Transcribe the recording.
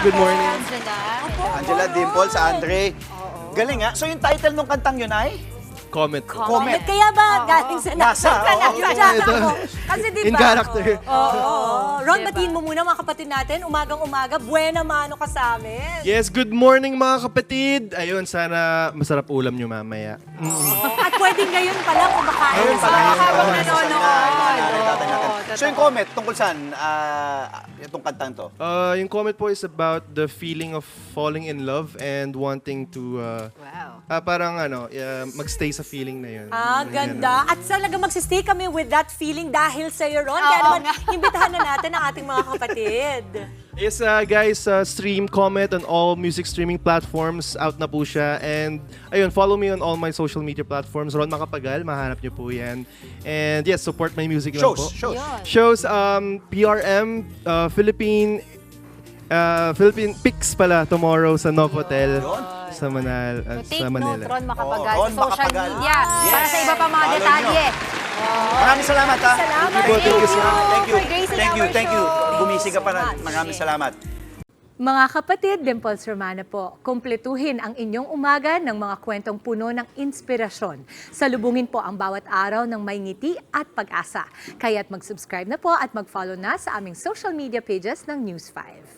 good morning. Angela, Dimples, Andre. Galing ha. So yung title ng kantang yun ay? Comment. Comment. Kaya ba galing sa Nasa, oo. Kasi di ba? In character. Ron, batiin mo muna mga kapatid natin. Umagang-umaga, buena mano ka sa amin. Yes, good morning mga kapatid. Ayun, sana masarap ulam nyo mamaya. At pwedeng ngayon pala kumakain Ayun sa pala. habang Ayun, nanonood. So yung comment tungkol saan? Itong kantang to? Yung comment po is about the feeling of falling in love and wanting to parang magstay sa feeling na yun. Ganda. At talaga magsistay kami with that feeling dahil sa iyo, Ron. Kaya naman, imbitahan na natin ang ating mga kapatid. Yes, guys, stream Comet on all music streaming platforms. Out na po siya. And ayun, follow me on all my social media platforms. Ron Macapagal, mahanap niyo po yan. And yes, support my music lang po. Shows, PRM, Philippine Pix pala tomorrow sa Novotel sa Manila. Take note, Ron Macapagal, Ron sa social Macapagal. media. Yes. Para sa iba pa mga Follow detalye. Maraming salamat ha. Salamat. Thank you. for gracing Thank you. our Thank you. show. Gumising ka pa na. Maraming salamat. Mga kapatid, Dimples Romana po, kumpletuhin ang inyong umaga ng mga kwentong puno ng inspirasyon. Salubungin po ang bawat araw ng may ngiti at pag-asa. Kaya't mag-subscribe na po at mag-follow na sa aming social media pages ng News 5.